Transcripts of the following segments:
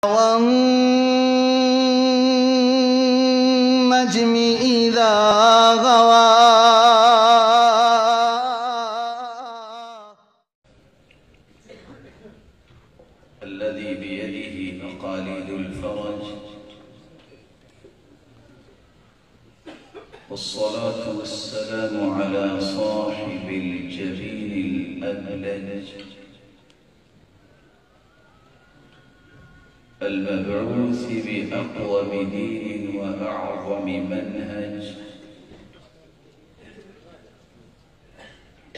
والنجم إذا غوى الذي بيده مقاليد الفرج والصلاة والسلام على صاحب الجبين الأبلج المبعوث بأقوم دين وأعظم منهج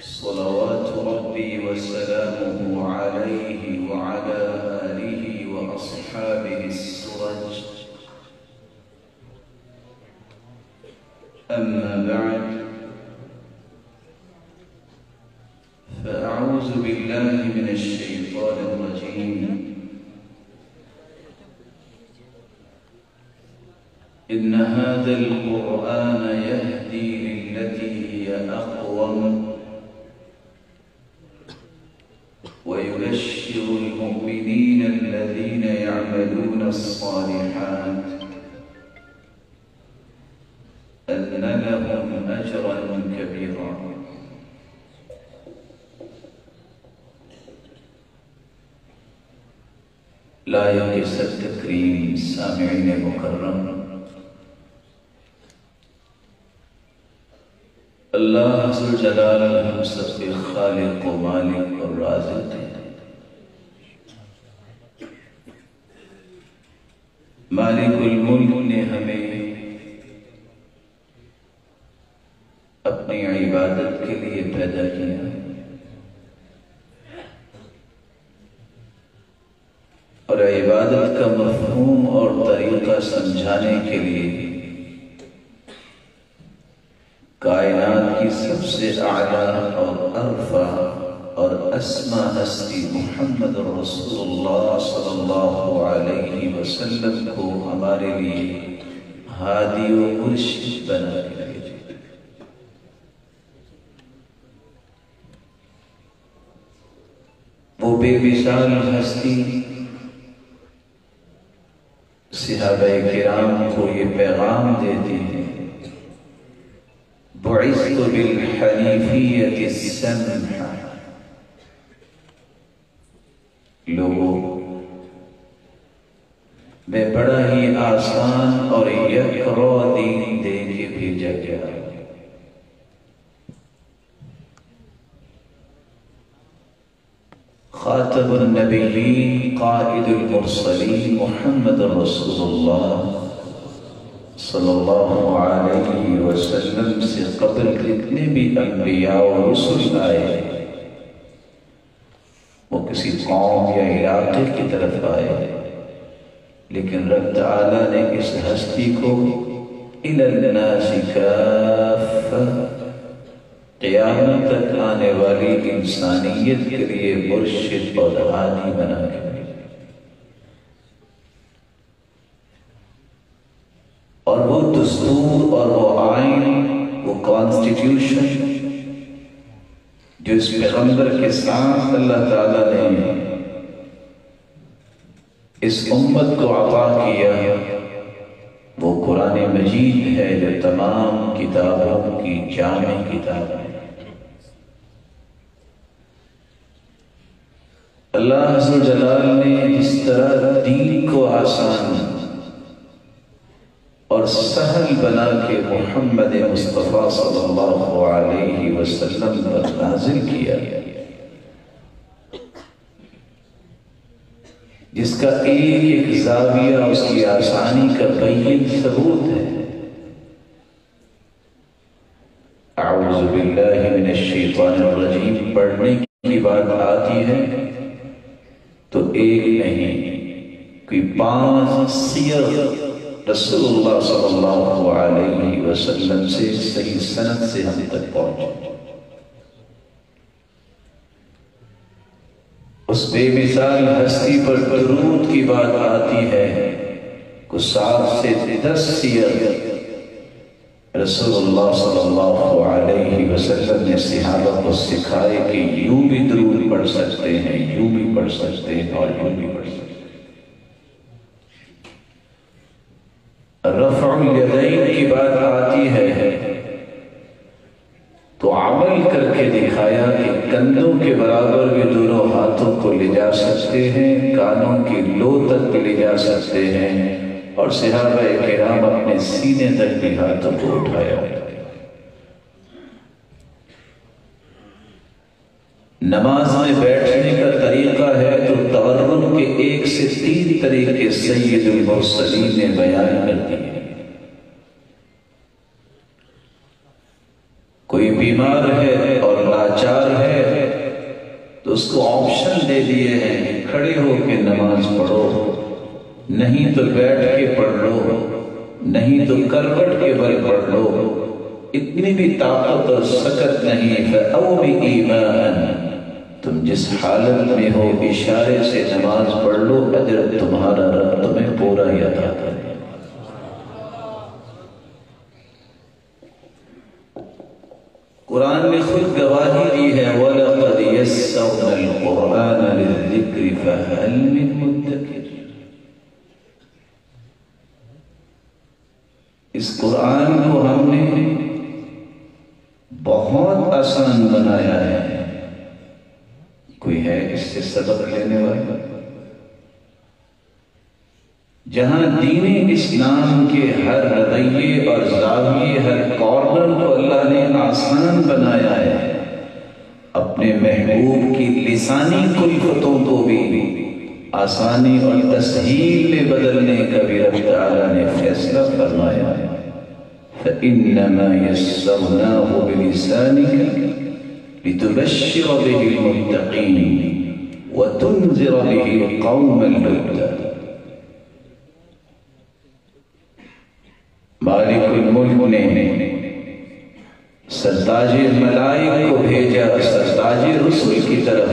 صلوات ربي وسلامه عليه وعلى آله وأصحابه السرج أما بعد فأعوذ بالله من الشيطان الرجيم إن هذا القرآن يهدي للتي هي أقوم ويبشر المؤمنين الذين يعملون الصالحات أن لهم أجرا كبيرا. لائق التکریم سامعین مکرم، اللہ ذوالجلال ہم سب کے خالق و مالک اور رازق ہے۔ مالک الملک نے ہمیں اپنی عبادت کے لیے پیدا کیا، اور عبادت کا مفہوم اور طریقہ سمجھانے کے لیے کائنات کی سب سے اعلیٰ اور ارفع اور اسما ہستی محمد رسول اللہ صلی اللہ علیہ وسلم کو ہمارے لیے ہادی و مرشد بنا کے بھیجا۔ وہ بے مثال ہستی صحابہ کرام کو یہ پیغام دیتی ہے، بعثت بالحنیفیۃ السمحہ، لوگوں میں بڑا ہی آسان اور یکرو دین دے کے بھیجا گیا۔ خاتم النبیین قائد المرسلین محمد رسول اللہ صلی اللہ علیہ وسلم سے قبل جتنے بھی انبیاء و رسول آئے وہ کسی قوم یا علاقے کی طرف آئے، لیکن رب تعالیٰ نے اس ہستی کو الی الناس کافہ، قیامت تک آنے والی انسانیت کے لیے مرشد اور ہادی بنا کے اور وہ دستور اور وہ آئین، وہ کانسٹیٹیوشن جو اس پیغمبر کے ساتھ اللہ تعالیٰ نے اس امت کو عطا کیا، وہ قرآن مجید ہے جو تمام کتابوں کی جامع کتاب ہے۔ اللہ عز و جلال نے اس طرح دین کو آسان اور سہل بنا کے محمد مصطفیٰ صلی اللہ علیہ وسلم پر نازل کیا، جس کا ایک ایک زاویہ اس کی آسانی کا بین ثبوت ہے۔ اعوذ باللہ من الشیطان الرجیم پڑھنے کی بات آتی ہے تو ایک نہیں کوئی 5 سیر رسول اللہ صلی اللہ علیہ وسلم سے صحیح سند سے ہم تک پہنچے۔ اس بے مثال ہستی پر درود کی بات آتی ہے کو 7 سے 10 سیر رسول اللہ صلی اللہ علیہ وسلم نے صحابہ کو سکھائے کہ یوں بھی درود پڑھ سکتے ہیں، یوں بھی پڑھ سکتے ہیں اور یوں بھی پڑھ سکتے ہیں۔ رفع الیدین کی بات آتی ہے تو عمل کر کے دکھایا کہ کندھوں کے برابر بھی دونوں ہاتھوں کو لے جا سکتے ہیں، کانوں کی لو تک بھی لے جا سکتے ہیں، اور صحابہ کرام اپنے سینے تک بھی ہاتھوں کو اٹھایا۔ نماز میں بیٹھنے کا طریقہ ہے تو تورک کے 1 سے 3 طریقے سید المرسلین نے بیان کر دیے۔ کوئی بیمار ہے اور لاچار ہے تو اس کو آپشن دے دیے ہیں کہ کھڑے ہو کے نماز پڑھو، نہیں تو بیٹھ کے پڑھ لو، نہیں تو کروٹ کے بل پڑھ لو، اتنی بھی طاقت اور سکت نہیں فَأَوْمِ إِيمَانًا، تم جس حالت میں ہو اشارے سے نماز پڑھ لو، اجر تمہارا رب تمہیں پورا ہی عطا کرے۔ قرآن نے خود گواہی دی ہے وَلَقَدْ يَسَّرْنَا الْقُرْآنَ لِلذِّكْرِ فَهَلْ مِن مُدَّكِرٍ۔ اس قرآن کو ہم نے بہت آسان بنایا ہے، کوئی ہے اس سے سبق لینے والا؟ جہاں دین اسلام کے ہر رویے اور زاویے، ہر کارنر کو اللہ نے آسان بنایا ہے، اپنے محبوب کی لسانی کلفتوں کو بھی آسانی اور تسہیل میں بدلنے کا بھی رب تعالیٰ نے فیصلہ فرمایا ہے۔ فَإِنَّمَا يَسَّرْنَاهُ بِلِسَانِكَ لِتُبَشِّرَ بِهِ الْمُتَّقِينَ وَتُنذِرَ بِهِ قَوْمًا لُدًّا۔ مالک الملک نے سرتاج ملائک کو بھیجا سرتاج رسل کی طرف،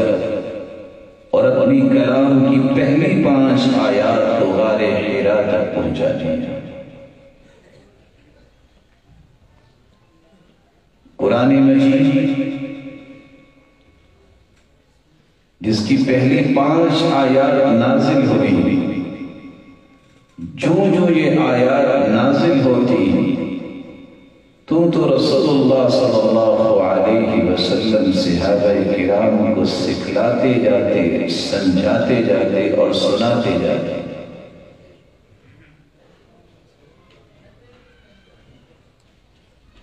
اور اپنی کلام کی پہلی 5 آیات کو غار حرا تک پہنچا دیا۔ قرآن مجید جس کی پہلی 5 آیات نازل ہوئی، جو یہ آیات نازل ہوتی تو رسول اللہ صلی اللہ علیہ وسلم صحابہ کرام کو سکھلاتے جاتے، سمجھاتے جاتے اور سناتے جاتے۔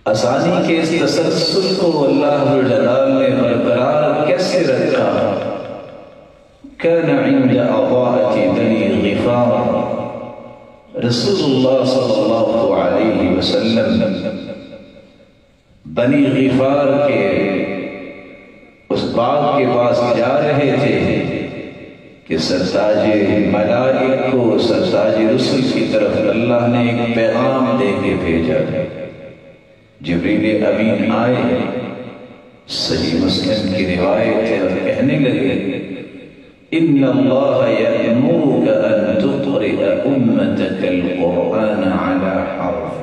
آسانی کے اس تسلسل کو اللہ جلال نے برقرار کیسے رکھا؟ كان عند عطاءة بني غفار، رسول اللہ صلی اللہ علیہ وسلم بنی غفار کے اس باغ کے پاس جا رہے تھے کہ سرتاج ملائک کو، سرتاج رسل کی طرف اللہ نے ایک پیغام دے کے بھیجا۔ جبریل امین آئے، صحیح مسلم کی روایت ہے، اور کہنے لگے ان اللہ یأمرک ان تقرئ امتک القرآن علی حرف۔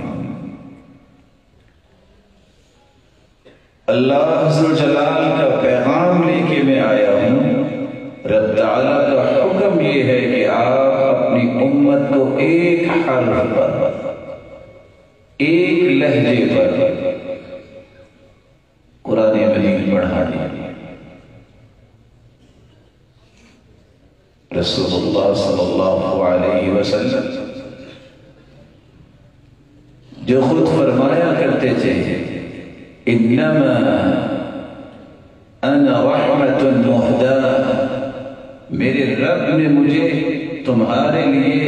اللہ عز و جلال کا پیغام لے کے میں آیا ہوں، رب تعالیٰ کا حکم یہ ہے کہ آپ اپنی امت کو ایک حرف پر، ایک لہجے پر قرآن مجید پڑھا دیں۔ رسول اللہ صلی اللہ علیہ وسلم جو خود فرمایا کرتے تھے انما انا رحمت مہداۃ، میرے رب نے مجھے تمہارے لیے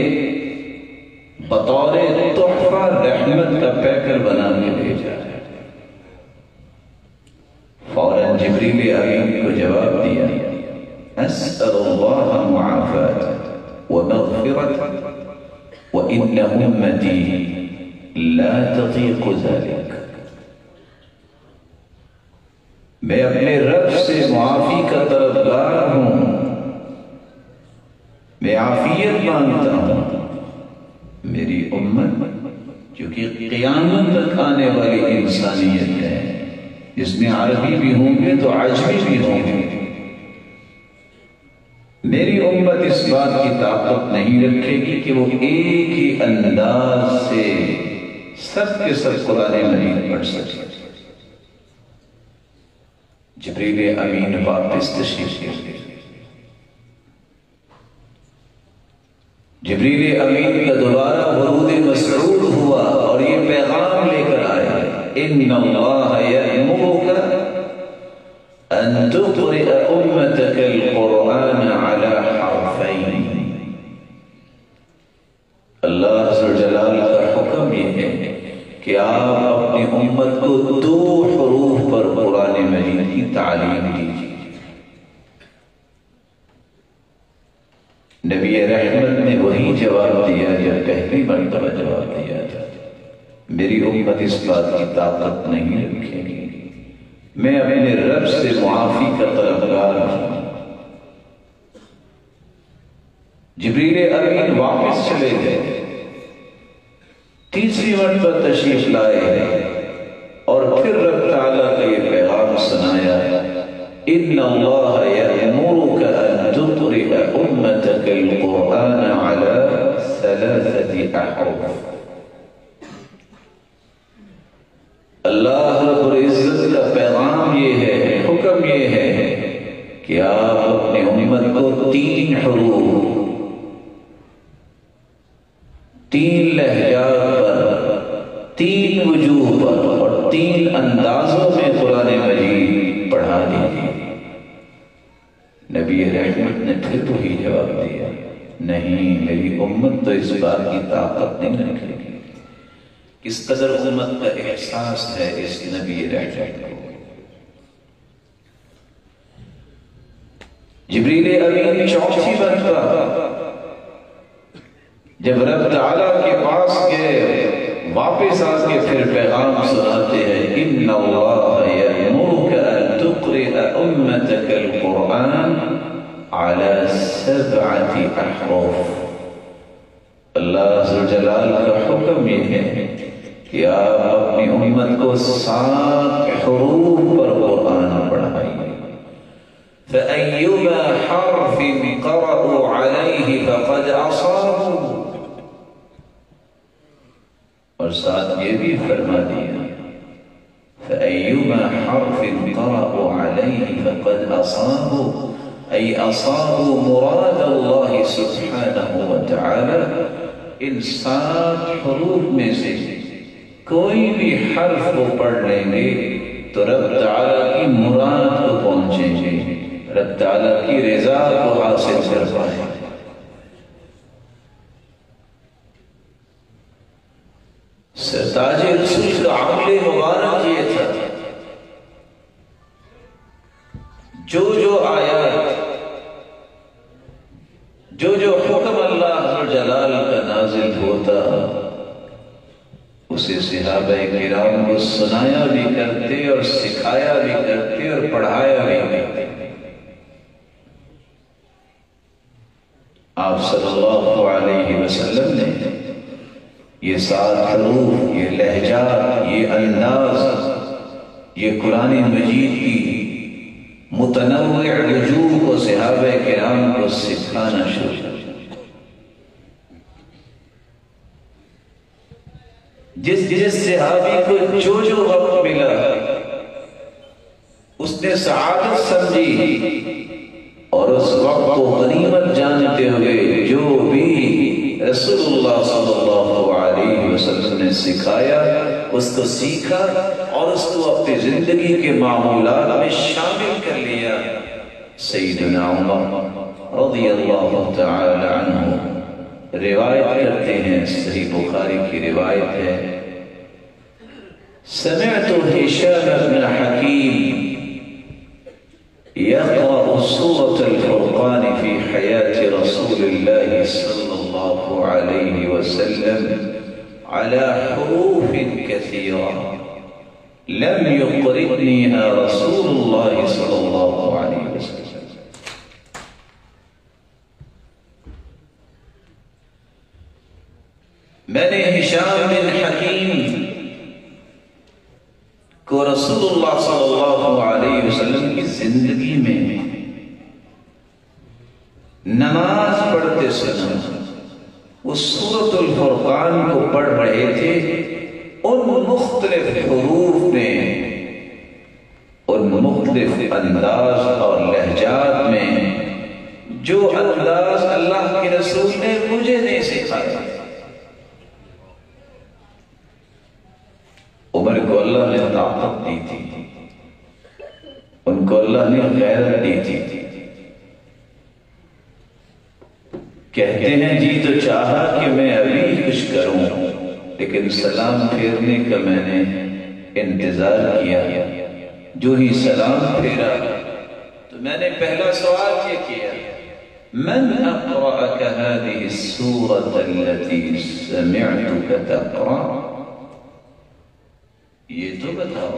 بطور تحفہ رحمت کا پیکر بنا کے بھیجا۔ فوراً جبریل امین کو جواب دیا اسأل اللہ معافات ومغفرت وإن امتی لا تطیق ذلك، میں اپنے رب سے معافی کا طلبگار ہوں، میں عافیت مانگتا ہوں، میری امت جو کہ قیامت تک آنے والی انسانیت ہے، جس میں عربی بھی ہوں گے تو عجمی بھی ہوں گے، میری امت اس بات کی طاقت نہیں رکھے گی کہ وہ ایک ہی انداز سے سب کے سب قرآن مجید پڑھ سکے۔ جبریل امین واپس تشریف لے گئے۔ جبریل امین کا دوبارہ ورود مسعود ہوا اور یہ پیغام لے کر آیا، ان اللہ یأمرک ان تقرئ امتک القرآن علی حرفین۔ اللہ عز و جلال کا حکم یہ ہے کہ آپ اپنی امت کو 2 حروف پر قرآن مجید کی تعلیم دیجیے۔ نبی رحمت نے وہی جواب دیا جو پہلی مرتبہ جواب دیا تھا، میری امت اس بات کی طاقت نہیں رکھے گی، میں اپنے رب سے معافی کا طلبگار ہوں۔ جبریل امین واپس چلے گئے، تیسری مرتبہ تشریف لائے اور پھر رب تعالیٰ کا یہ پیغام سنایا، ان اللہ یأمرک ان تقرئ امتک القرآن علی 3 احرف۔ اللہ رب العزت کا پیغام یہ ہے، حکم یہ ہے کہ آپ اپنی امت کو 3 حروف، 3 لہجات پر، 3 وجوہ پر اور 3 اندازوں میں قرآن مجید پڑھا دیجیے۔ نبی رحمت نے پھر وہی جواب دیا، نہیں، میری امت تو اس بات کی طاقت نہیں رکھے گی۔ کس قدر امت کا احساس ہے اس نبی رحمت کو۔ جبریل امین 4تھی مرتبہ جب رب تعالیٰ کے پاس گئے، واپس آ کے پھر پیغام سناتے ہیں، ان اللہ یأمرک ان تقرئ امتک القرآن علی 7 احرف۔ اللہ عز و جلال کا حکم یہ ہے کہ آپ اپنی امت کو 7 حروف پر قرآن پڑھائیے۔ فَأَيُّمَا حَرْفٍ قَرَأُوا عَلَيْهِ فَقَدْ أَصَابُوا، اور ساتھ یہ بھی فرما دیا، فَأَيُّمَا حَرْفٍ قَرَأُوا عَلَيْهِ فَقَدْ أَصَابُوا، أي أصابوا مراد اللہ سبحانہ وتعالی۔ ان 7 حروف میں سے کوئی بھی حرف کو پڑھ لیں گے تو رب تعالیٰ کی مراد کو پہنچیں گے، رب تعالیٰ کی رضا کو حاصل کر پائیں۔ سرتاج رسول کا عمل مبارک یہ تھا، جو آیات، جو حکم اللہ جلال کا نازل ہوتا اسے صحابہ کرام کو سنایا بھی کرتے اور سکھایا بھی کرتے اور پڑھایا بھی کرتے۔ آپ صلی اللہ علیہ وسلم نے یہ 7 حروف، یہ لہجات، یہ انداز، یہ قرآن مجید کی متنوع وجوہ کو صحابہ کرام کو سکھانا شروع کیا۔ جس صحابی کو جو وقت ملا اس نے سعادت سمجھی، اور اس وقت کو غنیمت جانتے ہوئے جو بھی رسول اللہ صلی اللہ علیہ وسلم نے سکھایا اس کو سیکھا اور اس کو اپنی زندگی کے معمولات میں شامل کر لیا۔ سیدنا عمر رضی اللہ تعالی عنہ روایت کرتے ہیں، صحیح بخاری کی روایت ہے، سمعت هشام بن حکیم يقرأ سورة الفرقان في حياة رسول الله صلى الله عليه وسلم على حروف كثيرة لم يقرئنيها رسول الله صلى الله عليه وسلم۔ میں نے ہشام بن حکیم کو رسول اللہ صلی اللہ علیہ وسلم کی زندگی میں پڑھتے سنا، وہ سورۃ الفرقان کو پڑھ رہے تھے ان مختلف حروف میں، ان مختلف انداز اور لہجات میں جو انداز اللہ کے رسول نے مجھے نہیں سکھایا۔ عمر کو اللہ نے طاقت دی تھی، ان کو اللہ نے غیرت دی تھی۔ کہتے ہیں جی تو چاہا کہ میں ابھی کچھ کروں، لیکن سلام پھیرنے کا میں نے انتظار کیا۔ جو ہی سلام پھیرا تو میں نے پہلا سوال یہ کیا، من اقرأك هذه السورة التي سمعتك تقرأ؟ یہ تو بتاؤ،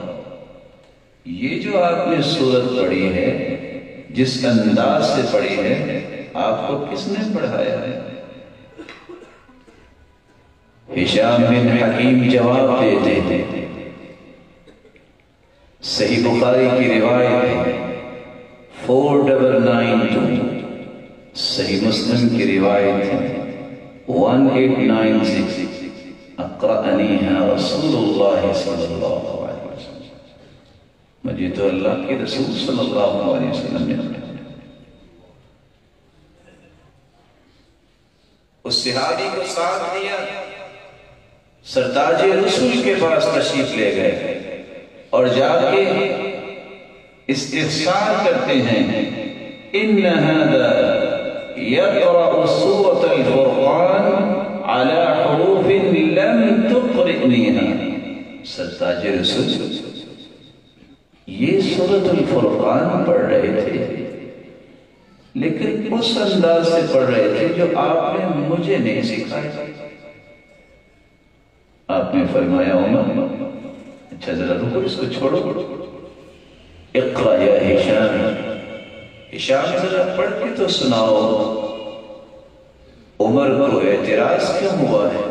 یہ جو آپ نے سورت پڑھی ہے، جس انداز سے پڑھی ہے، آپ کو کس نے پڑھایا ہے؟ ہشام بن حکیم جواب دیتے تھے، صحیح بخاری کی روایت ہے 4992، صحیح مسلم کی روایت ہے 1896، اقرأنیہا رسول اللہ صلی اللہ علیہ وسلم، مجھے تو اللہ کے رسول صلی اللہ علیہ وسلم نے پڑھایا۔ اس صحابی کو ساتھ دیا، سرتاج رسول کے پاس تشریف لے گئے اور جا کے استفسار کرتے ہیں، ان هذا يقرأ سورة الفرقان على حروف لم تقرئنيها۔ سرتاج رسول یہ سورة الفرقان پڑھ رہے تھے، لیکن اس انداز سے پڑھ رہے تھے جو آپ نے مجھے نہیں سکھایا۔ آپ نے فرمایا عمر اچھا ذرا رکو، اس کو چھوڑو، اقرأ یا ہشام، ہشام ذرا پڑھ کے تو سناؤ۔ عمر کو اعتراض کیوں ہوا ہے؟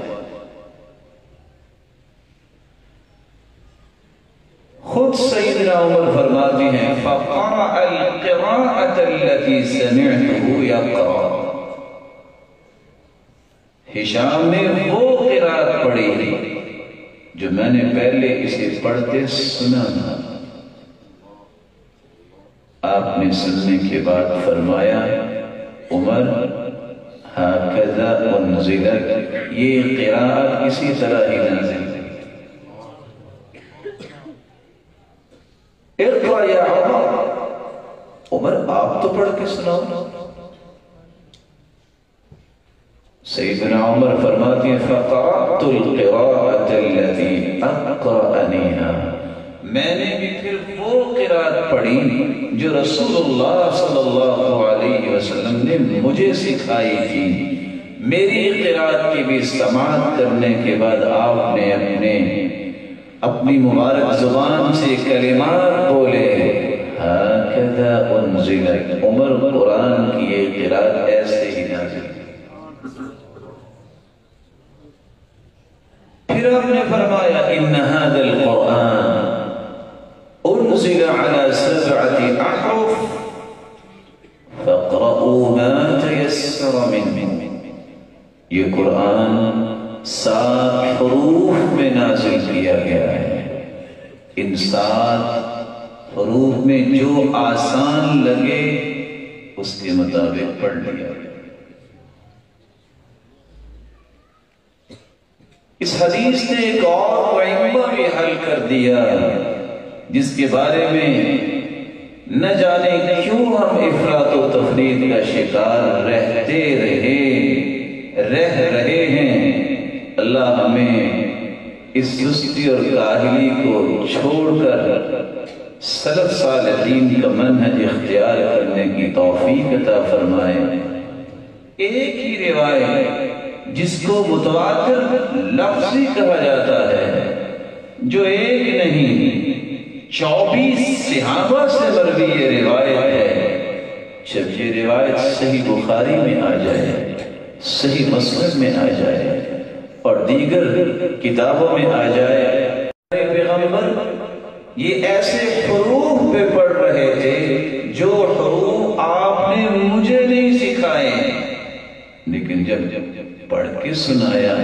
خود سیدنا عمر فرماتے ہیں فَقَرَأَ الْقِرَاءَةَ الَّتِي سَمِعْتُهُ يَقْرَأُ، ہشام نے وہ قرات پڑھی جو میں نے پہلے اسے پڑھتے سنا تھا۔ آپ نے سننے کے بعد فرمایا عمر هَكَذَا أُنزِلَتْ، یہ قرات اسی طرح ہی نازل ہے۔ اقرأ یا عمر، عمر آپ تو پڑھ کے سناؤ۔ سیدنا عمر فرماتے ہیں فَقَرَأْتُ الْقِرَاءَةَ الَّتِي أَقْرَأَنِيهَا، میں نے بھی پھر وہ قرات پڑھی جو رسول اللہ صلی اللہ علیہ وسلم نے مجھے سکھائی تھی۔ میری قرات کی بھی سماعت کرنے کے بعد آپ نے اپنی مبارک زبان سے کلمات بولے هَكَذَا أُنزِلَتْ، عمر قرآن کی یہ قرات ایسے ہی نازل ہے۔ پھر آپ نے فرمایا ان هذا القرآن انزل على 7 احرف فاقرؤوا ما تيسر منه، یہ قرآن 7 حروف میں نازل کیا گیا ہے، ان 7 حروف میں جو آسان لگے اس کے مطابق پڑھ لیا۔ اس حدیث نے ایک اور معمہ بھی حل کر دیا جس کے بارے میں نہ جانے کیوں ہم افراط و تفریط کا شکار رہ رہے ہیں۔ اللہ ہمیں اس سستی اور کاہلی کو چھوڑ کر سلف صالحین کا منہج اختیار کرنے کی توفیق عطا فرمائے۔ ایک ہی روایت جس کو متواتر لفظی کہا جاتا ہے، جو ایک نہیں 24 صحابہ سے مروی یہ روایت ہے، جب یہ روایت صحیح بخاری میں آ جائے، صحیح مسلم میں آ جائے اور دیگر کتابوں میں آ جائے، پیغمبر یہ ایسے حروف پہ پڑھ رہے تھے جو حروف آپ نے مجھے نہیں سکھائے، لیکن جب پڑھ کے سنایا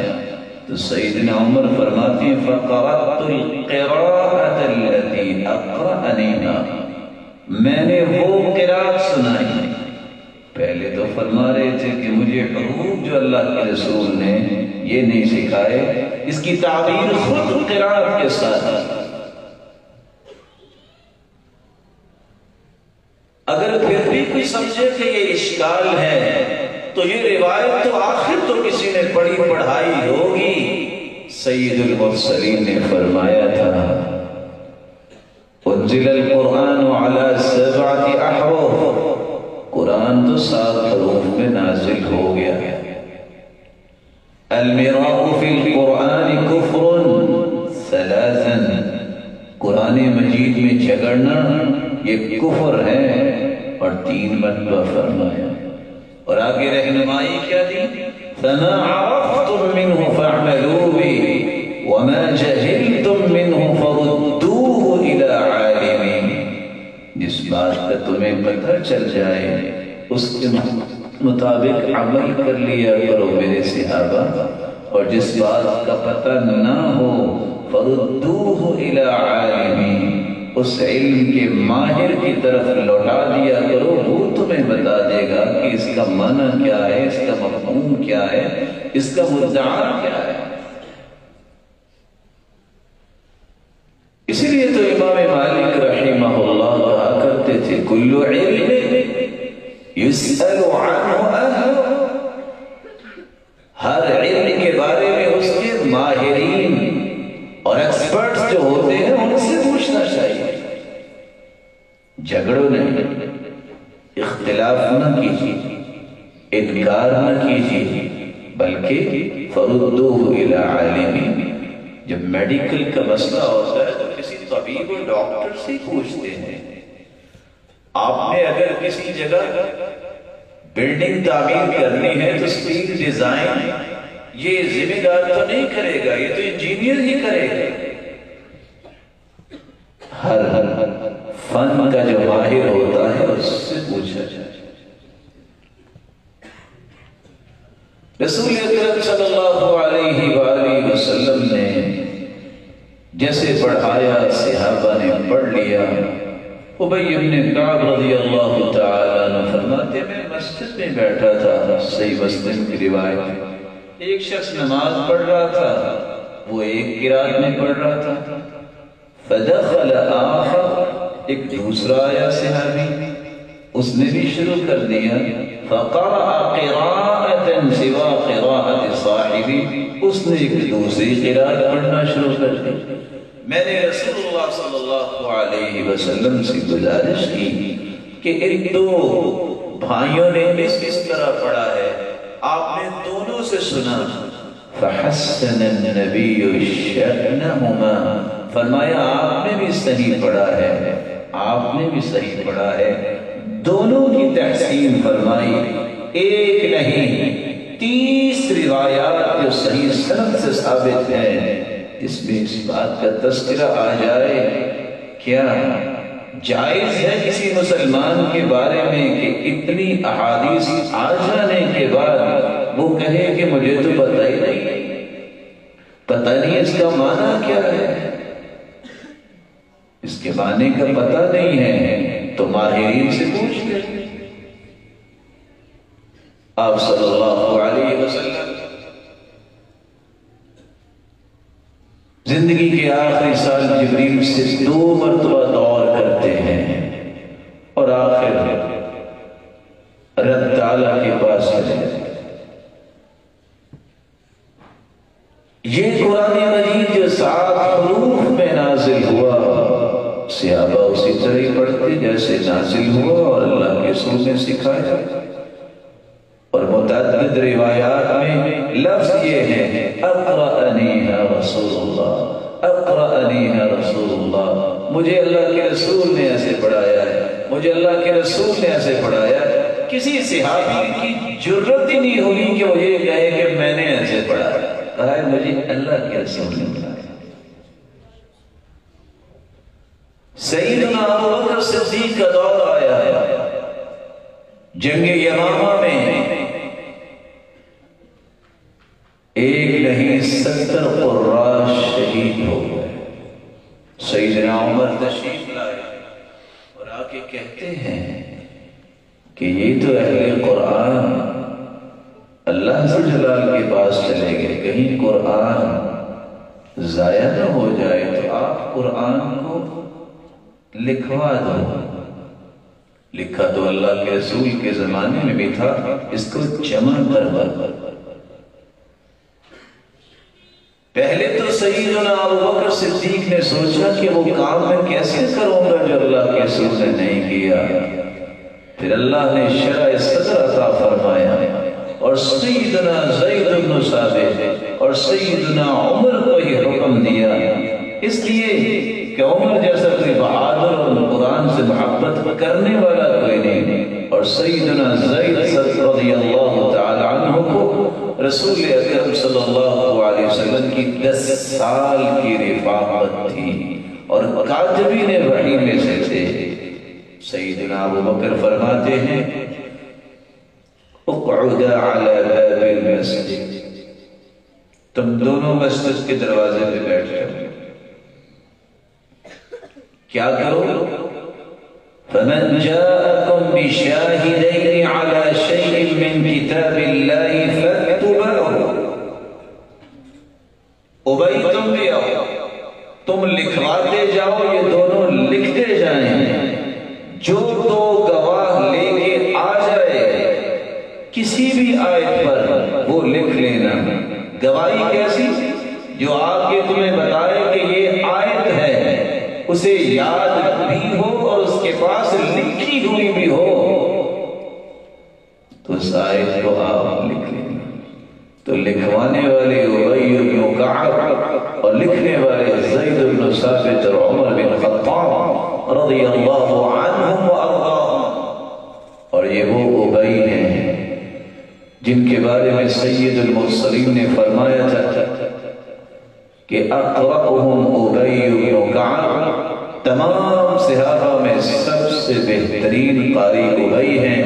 تو سیدنا عمر فرماتے ہیں فَقَرَأْتُ الْقِرَاءَةَ الَّتِي أَقْرَأَنِيهَا، میں نے وہ قرات سنائی۔ پہلے تو فرما رہے تھے کہ مجھے حروف جو اللہ کے رسول نے یہ نہیں سکھائے، اس کی تعبیر خود قرات کے ساتھ۔ اگر پھر بھی کوئی سمجھے کہ یہ اشکال ہے تو یہ روایت تو آخر تو کسی نے پڑھی پڑھائی ہوگی۔ سید المرسلین نے فرمایا تھا انزل القرآن علی 7 احرف، قرآن تو 7 حروف میں نازل ہو گیا۔ المراء فی القرآن کفر 3، قرآن مجید میں جھگڑنا یہ کفر ہے، اور 3 مرتبہ فرمایا۔ اور آگے رہنمائی کیا دی؟ فَمَا عَرَفْتُم مِّنْهُ فَاعْمَلُوا بِهِ وَمَا جَهِلْتُم مِّنْهُ فَرُدُّوهُ إِلَىٰ عَالِمِهِ، جس بات کا تمہیں پتہ چل جائے اس کے مطابق عمل کر لیا کرو میرے صحابہ، اور جس بات کا پتہ نہ ہو فَرُدُّوهُ إِلَىٰ عَالِمِهِ، اس علم کے ماہر کی طرف لوٹا دیا کرو، وہ تمہیں بتا دے گا کہ اس کا معنی کیا ہے، اس کا مفہوم کیا ہے، اس کا مدعا کیا ہے۔ اسی لیے تو امام مالک رحمہ اللہ کہا کرتے تھے کل علم یسأل عنہ اہل، ہر علم کے بارے میں اس کے ماہرین اور ایکسپرٹس جو ہوتے ہیں ان سے پوچھنا چاہیے۔ جھگڑو نہیں، اختلاف نہ کیجیے، انکار نہ کیجیے، بلکہ فردوہ الی عالم۔ جب میڈیکل کا مسئلہ ہوتا ہے تو کسی طبیب و ڈاکٹر سے پوچھتے ہیں۔ آپ نے اگر کسی جگہ بلڈنگ تعمیر کرنی ہے تو اسٹیل ڈیزائن یہ ذمہ دار تو نہیں کرے گا، یہ تو انجینئر ہی کرے گا۔ ہر فن کا جو ماہر ہوتا ہے اس سے پوچھا جائے۔ رسول اکرم صلی اللہ علیہ وآلہ وسلم نے جیسے پڑھایا صحابہ نے پڑھ لیا۔ ابی بن کعب رضی اللہ تعالیٰ عنہ فرماتے میں مسجد میں بیٹھا تھا، صحیح مسلم کی روایت، ایک شخص نماز پڑھ رہا تھا، وہ ایک قرات میں پڑھ رہا تھا، فدخل آخر، ایک دوسرا آیا صحابی، اس نے بھی شروع کر دیا، فقرأ قراءة سوا قراءة صاحبی، اس نے ایک دوسری قرات پڑھنا شروع کر دی۔ میں نے رسول اللہ صلی اللہ علیہ وسلم سے گزارش کی کہ ان 2 بھائیوں نے کس طرح پڑھا ہے، آپ نے دونوں سے سنا۔ فحسن النبی شأنہما، فرمایا آپ نے بھی صحیح پڑھا ہے، آپ نے بھی صحیح پڑھا ہے، دونوں کی تحسین فرمائی، ایک نہیں 30 روایات جو صحیح سند سے ثابت ہیں۔ اس میں اس بات کا تذکرہ آ جائے، کیا جائز ہے کسی مسلمان کے بارے میں کہ اتنی احادیث آ جانے کے بعد وہ کہے کہ مجھے تو پتہ ہی نہیں، پتہ نہیں اس کا معنی کیا ہے، اس کے معنی کا پتہ نہیں ہے تو ماہرین سے پوچھ لیں۔ آپ صلی اللہ علیہ وسلم زندگی کے آخری سال جبریل سے 2 مرتبہ دور کرتے ہیں اور آخر رب تعالیٰ کے پاس آتے ہیں۔ یہ قرآن مجید جو 7 حروف میں نازل ہوا، صحابہ اسی طرح ہی پڑھتے جیسے نازل ہوا اور اللہ کے رسول نے سکھایا۔ اور متعدد روایات میں لفظ یہ ہے اقرأنیہا رسول اللہ، اقرأنیہا رسول اللہ، مجھے اللہ کے رسول نے ایسے پڑھایا ہے، مجھے اللہ کے رسول نے ایسے پڑھایا ہے۔ کسی صحابی کی جرت ہی نہیں ہوگی کہ وہ یہ کہے کہ میں نے ایسے پڑھا ہے، کہا ہے مجھے اللہ کے رسول نے پڑھایا۔ سیدنا ابوبکر صدیق کا دور آیا ہے، جنگ یمامہ میں ایک نہیں 70 قراء شہید ہو گئے۔ سیدنا عمر تشریف لائے اور آ کے کہتے ہیں کہ یہ تو اہل قرآن اللہ سے جلال کے پاس چلے گئے، کہیں قرآن ضائع نہ ہو جائے تو آپ قرآن کو لکھوا دو۔ لکھا تو اللہ کے رسول کے زمانے میں بھی تھا، اس کو جمع کروا۔ پہلے تو سیدنا ابوبکر صدیق نے سوچا کہ وہ کام میں کیسے کروں گا جو اللہ کے رسول نے نہیں کیا۔ پھر اللہ نے شرح صدر عطا فرمایا اور سیدنا زید بن ثابت اور سیدنا عمر کو ہی حکم دیا، اس لیے کہ عمر جیسا کوئی بہادر اور قرآن سے محبت کرنے والا کوئی نہیں، اور سیدنا زید رضی اللہ تعالی عنہ کو رسول اکرم صلی اللہ علیہ وسلم کی 10 سال کی رفاقت تھی اور کاتبین وحی میں سے تھے۔ سیدنا ابوبکر فرماتے ہیں اقعدا علی باب المسجد، تم دونوں مسجد کے دروازے پہ بیٹھ جاؤ، کیا کرو؟ فمن جاءکم بشاہدین علی شیء من کتاب اللہ فاکتبوہ، ابئی تم بھی آؤ، تم لکھواتے جاؤ، یہ دونوں لکھتے جائیں، جو دو گواہ لے کے آ جائے کسی بھی آیت پر وہ لکھ لینا۔ گواہی کیسی؟ جو آ کے تمہیں بتائے کہ یہ آیت ہے، اسے یاد بھی ہو اور اس کے پاس لکھی ہوئی بھی ہو، تو اس آیت کو آپ لکھ لینا۔ تو لکھوانے والے ابی بن کعب اور لکھنے والے زید بن ثابت اور عمر بن خطاب رضی اللہ عنہم وارضاہم، اور یہ وہ ابی ہیں جن کے بارے میں سید المرسلین نے فرمایا تھا کہ اقرأہم ابی بن کعب، تمام صحابہ میں سب سے بہترین قاری ابی ہیں،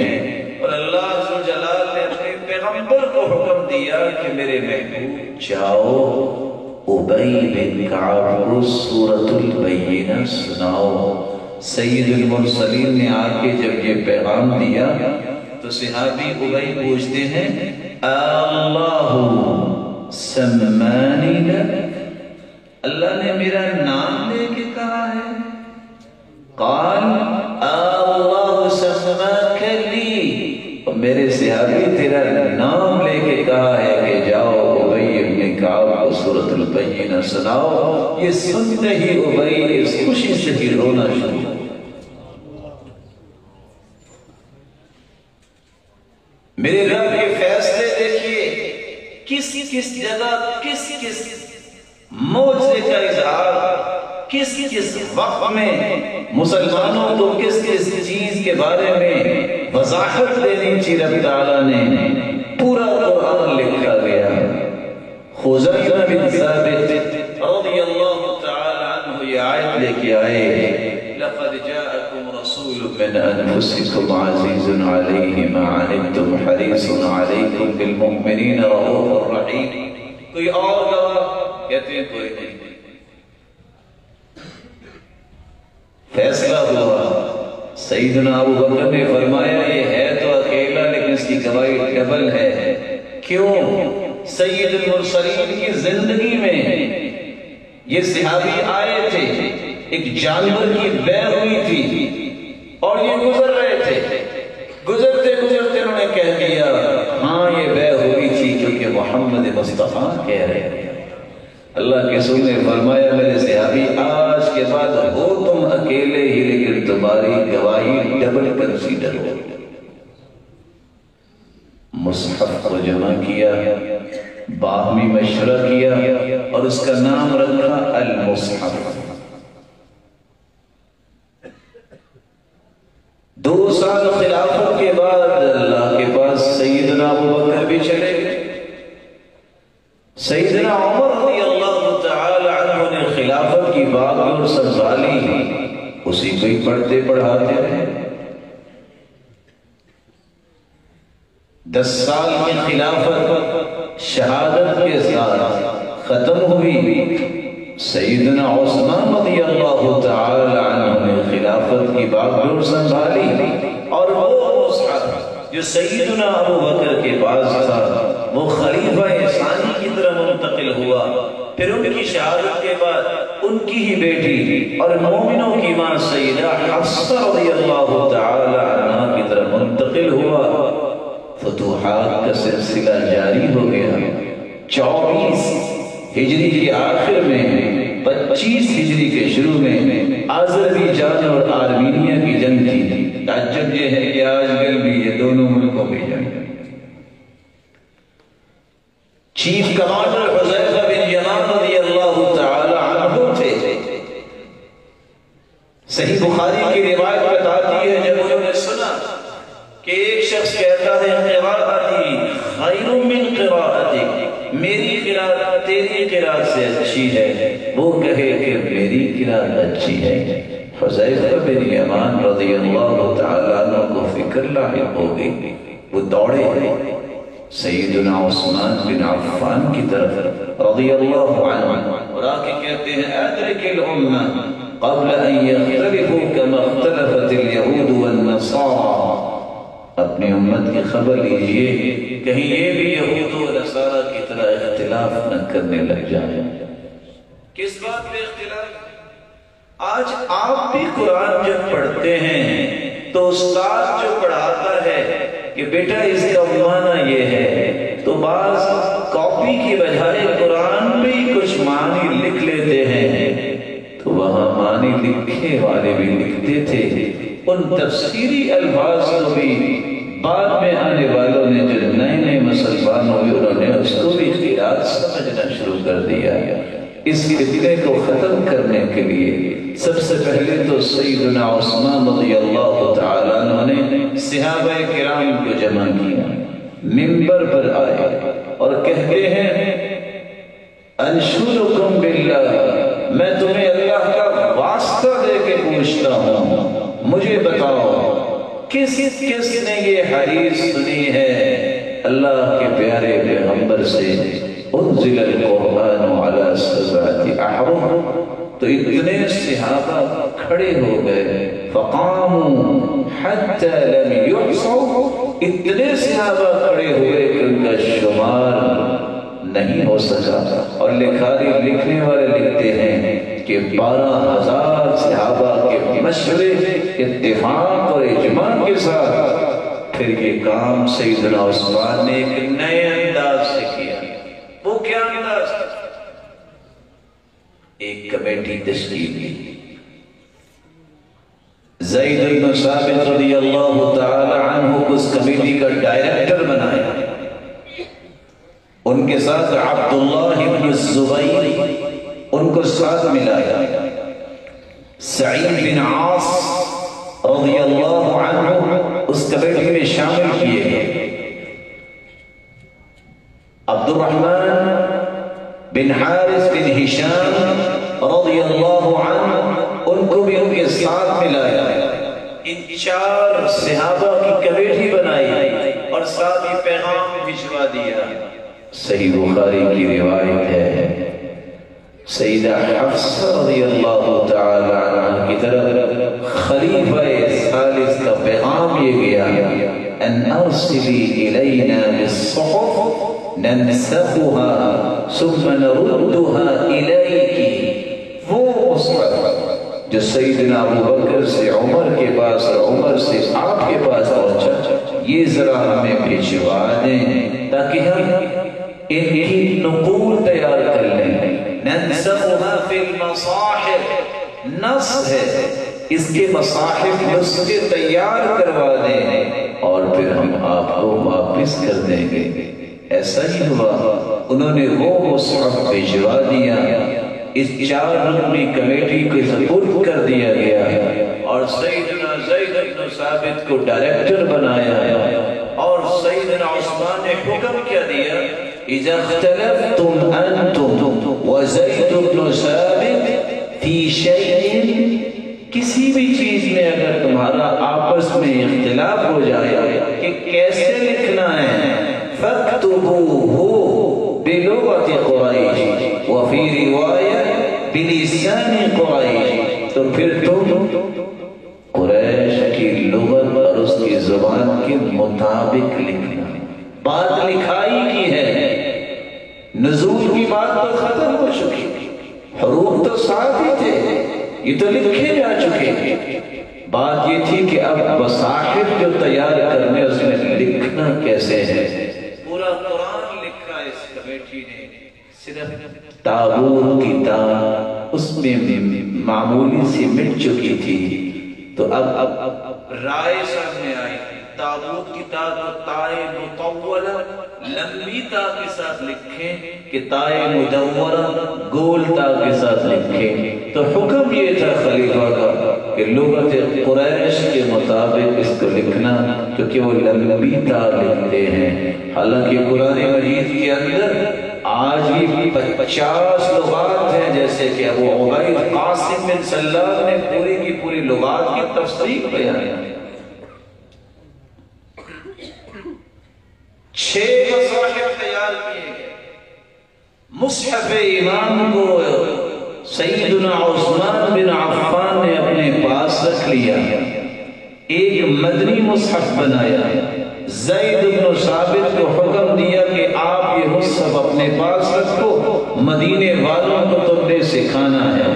اور اللہ عز جلال نے اپنے پیغمبر کو حکم دیا کہ میرے محبوب جاؤ ابی بن کعب کو سورۃ البینہ سناؤ۔ سید المرسلین نے آ کے جب یہ پیغام دیا تو صحابی ابی پوچھتے ہیں اللہ سمانی لک، اللہ نے میرا نام لے کے کہا ہے؟ قال اللہ سماک لی، اور میرے صحابی تیرا نام لے کے کہا ہے کہ جاؤ ابی بن کعب کو سورۃ البینہ سناؤ۔ یہ سنتے ہی ابی اس خوشی سے ہی رونا شروع۔ میرے رب کے فیصلے دیکھیے، کس کس جگہ کس کس معجزے کا اظہار، کس کس وقت میں مسلمانوں کو کس کس چیز کے بارے میں وضاحت دینی تھی، رب تعالیٰ نے پورا قرآن لکھا گیا۔ خزیمہ بن ثابت رضی اللہ تعالی عنہ یہ آیت لے کے آئے، لقد جاءکم رسول من انفسکم عزیز علیہ ما عنتم حریص علیکم بالمؤمنین رؤوف رحیم۔ کوئی اور گواہ؟ کہتے ہیں کوئی نہیں۔ فیصلہ ہوا، سیدنا ابوبکر نے فرمایا یہ ہے تو اکیلا لیکن اس کی گواہی ڈبل ہے۔ کیوں؟ سید المرسلین کی زندگی میں یہ صحابی آئے تھے، ایک جانور کی بے ہوئی تھی اور یہ گزر رہے تھے، گزرتے گزرتے انہوں نے کہہ دیا ہاں یہ بے ہوئی تھی کیونکہ محمد مصطفیٰ کہہ رہے تھے۔ اللہ کے رسول نے فرمایا میرے صحابی آج کے بعد ہو تم اکیلے ہی لیکن تمہاری گواہی ڈبل کنسیڈر ہو۔ مصحف کو جمع کیا، باہمی مشورہ کیا اور اس کا نام رکھا المصحف۔ 2 سال خلافت کے بعد اللہ کے پاس سیدنا ابوبکر بھی چلے گئے، سیدنا عمر رضی اللہ تعالی عنہ نے خلافت کی باغ اور سنبھالی، اسی کو ہی پڑھتے پڑھاتے رہے۔ 10 سال کی خلافت شہادت کے ساتھ ختم ہوئی۔ سیدنا عثمان رضی اللہ تعالی عنہ نے خلافت کی باگڈور سنبھالی، اور وہ مصحف جو سیدنا ابو بکر کے پاس تھا وہ خلیفہ ثانی کی طرح منتقل ہوا، پھر ان کی شہادت کے بعد ان کی ہی بیٹی اور مومنوں کی ماں سیدہ حفصہ رضی اللہ تعالی عنہ کی طرف منتقل ہوا۔ فتوحات کا سلسلہ جاری ہو گیا۔ 24 ہجری کے آخر میں 25 ہجری کے شروع میں آذربائیجان اور آرمینیا کی جنگ تھی۔ تعجب یہ ہے کہ آج کل بھی یہ دونوں ملکوں کی جنگ ہے۔ چیف کمانڈر حذیفہ بن یمان رضی اللہ تعالی عنہ تھے۔ صحیح بخاری کی روایت بتاتی ہے جب انہوں نے سنا کہ ایک شخص کہتا ہے قراءتی خیر من قراءتک، میری قراءت تیری قراءت سے اچھی ہے، وہ کہے کہ میری قراءت اچھی ہے۔ حذیفہ بن یمان رضی اللہ تعالی عنہ کو فکر لاحق ہو گئی، وہ دوڑے سیدنا عثمان بن عفان کی طرف رضی اللہ عنہ اور آکے کہتے ہیں ادرک الامہ قبل ان یختلفوا کما اختلفت الیہود والنصارى، اپنی امت کی خبر لیجئے کہیں یہ بھی یہود و نصارہ کی طرح اختلاف نہ کرنے لگ جائے۔ کس بات پہ اختلاف؟ آج آپ بھی قرآن جب پڑھتے ہیں تو استاد جو پڑھاتا ہے کہ بیٹا اس کا معنی یہ ہے، تو بعض کاپی کی بجائے قرآن میں ہی کچھ معنی لکھ لیتے ہیں، تو وہاں معنی لکھے والے بھی لکھتے تھے، ان تفسیری الفاظ کو بھی بعد میں آنے والوں نے جو نئے مسلمان ہوئے انہوں نے اس کو بھی خیرات سمجھنا شروع کر دیا۔ اس فتنے کو ختم کرنے کے لیے سب سے پہلے تو سیدنا عثمان رضی اللہ تعالیٰ عنہ نے صحابہ کرام کو جمع کیا، منبر پر آئے اور کہتے ہیں انشدکم باللہ، میں تمہیں اللہ کا واسطہ دے کے پوچھتا ہوں، مجھے بتاؤ کس نے یہ حدیث سنی ہے اللہ کے پیارے پیغمبر سے انزل القرآن علی سبعۃ احرف؟ تو اتنے صحابہ کھڑے ہو گئے، فقاموا حتی لم یحصوا، اتنے صحابہ کھڑے ہوئے کہ ان کا شمار نہیں ہو سکا۔ اور لکھنے والے لکھتے ہیں کہ 12,000 صحابہ کے مشورے، اتفاق اور اجماع کے ساتھ پھر یہ کام سیدنا عثمان نے ایک نئے انداز سے کیا۔ وہ کیا انداز؟ ایک کمیٹی تشکیل کی، زید بن ثابت رضی اللہ تعالی عنہ کو اس کمیٹی کا ڈائریکٹر بنایا، ان کے ساتھ عبداللہ بن الزبیر ان کو ساتھ ملایا، سعید بن عاص رضی اللہ عنہ اس کمیٹی میں شامل کیے گئے، عبد الرحمن بن حارث بن ہشام رضی اللہ عنہ ان کو بھی ان کے ساتھ ملایا۔ ان 4 صحابہ کی کمیٹی بنائی اور ساتھ ہی پیغام بھجوا دیا۔ صحیح بخاری کی روایت ہے سیدہ حفصہ رضی اللہ تعالی عنہ کی طرف خلیفہ ثالث کا پیغام یہ گیا ان ارسلی الینا بالصحف ننسخها ثم نردها الیک، وہ مصحف جو سیدنا ابو بکر سے عمر کے پاس اور عمر سے آپ کے پاس پہنچا، یہ ذرا ہمیں بھجوا دیں تاکہ ہم ان کی نقول تیار کر لیں۔ ننسخها فی المصاحف، نسخ ہے اس کے مصاحف نسخے تیار کروا دیں اور پھر ہم آپ کو واپس کر دیں گے۔ ایسا ہی ہوا، انہوں نے وہ مصحف بھجوا دیا، اس 4 رکنی کمیٹی کو سپرد کر دیا گیا اور سیدنا زید بن ثابت کو ڈائریکٹر بنایا، اور سیدنا عثمان نے حکم کیا دیا اذا اختلفتم انتم وزید بن ثابت فی شیء، کسی بھی چیز میں اگر تمہارا آپس میں اختلاف ہو جائے کہ کیسے لکھنا ہے، فَاكْتُبُوهُ، پھر تم قریش کی لغت اور اس کی زبان کے مطابق لکھنا. بات لکھائی کی ہے، نزول کی بات تو ختم ہو چکی، حروف تو ساتھ ہی تھے، یہ تو لکھے جا چکے. بات یہ تھی کہ اب مصاحف جو تیار کرنے اس میں لکھنا کیسے ہے. پورا قرآن لکھا اس کمیٹی نے، صرف تابوت کی تا اس میں معمولی سی مٹ چکی تھی. تو اب رائے سامنے آئی، تابوت کی تا کو تائے مطولہ لمبی تا کے ساتھ لکھیں کہ تائے مدورہ گول تا کے ساتھ لکھیں. تو حکم یہ تھا خلیفہ کا کہ لغت قریش کے مطابق اس کو لکھنا، کیونکہ وہ لمبی تا لکھتے ہیں. حالانکہ قرآن مجید کے اندر آج بھی 50 لغات ہیں، جیسے کہ ابو عبید قاسم بن سلام نے پوری کی پوری لغات کی تفصیل بیان کی. 6 مصاحف تیار کیے گئے. مصحف امام کو سیدنا عثمان بن عفان نے اپنے پاس رکھ لیا، ایک مدنی مصحف بنایا. زید بن ثابت کو حکم دیا کہ آپ یہ مصحف اپنے پاس رکھو، مدینے والوں کو تم نے سکھانا ہے.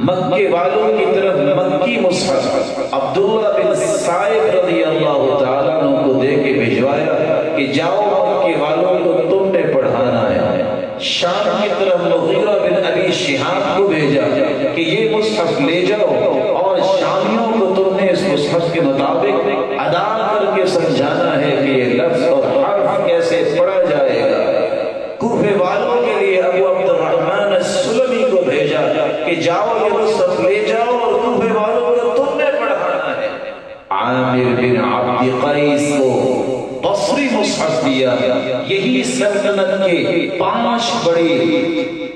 مکے والوں کی طرف مکی مصحف عبداللہ بن سائب رضی اللہ تعالیٰ عنہ کو دے کے بھجوایا کہ جاؤ مکے والوں کو تم نے پڑھانا ہے. شام کی طرف مغیرہ بن ابی شہاب کو بھیجا کہ یہ مصحف لے جاؤ اور شامیوں کو تم نے اس مصحف کے مطابق ادا کر کے سمجھانا ہے کہ یہ لفظ اور حرف کیسے پڑھا جائے گا. کوفے والوں کے لیے ابو عبد الرحمن السلمی کو بھیجا کہ جاؤ یہ مصحف لے جاؤ اور کوفے والوں کو تم نے پڑھانا ہے. عامر بن عبد قیس کو بصری مصحف دیا. یہی سلطنت کے 5 بڑے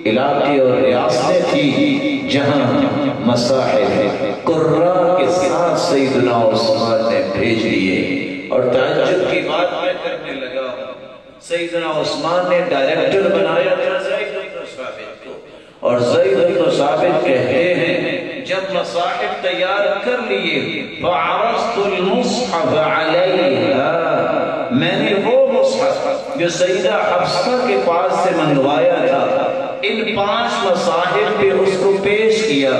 علاقے اور ریاستیں تھی جہاں مصاحف قراء کے ساتھ سیدنا عثمان نے بھیج دیے. اور تعجب کی بات میں کرنے لگا، سیدنا عثمان نے ڈائریکٹر بنایا تھا زید بن ثابت کو، اور زید بن ثابت کہتے ہیں جب مصاحف تیار کر لیے فعرضت المصحف علیہا، میں نے وہ مصحف جو سیدہ حفصہ کے پاس سے منگوایا تھا ان 5 مصاحف پہ اس کو پیش کیا.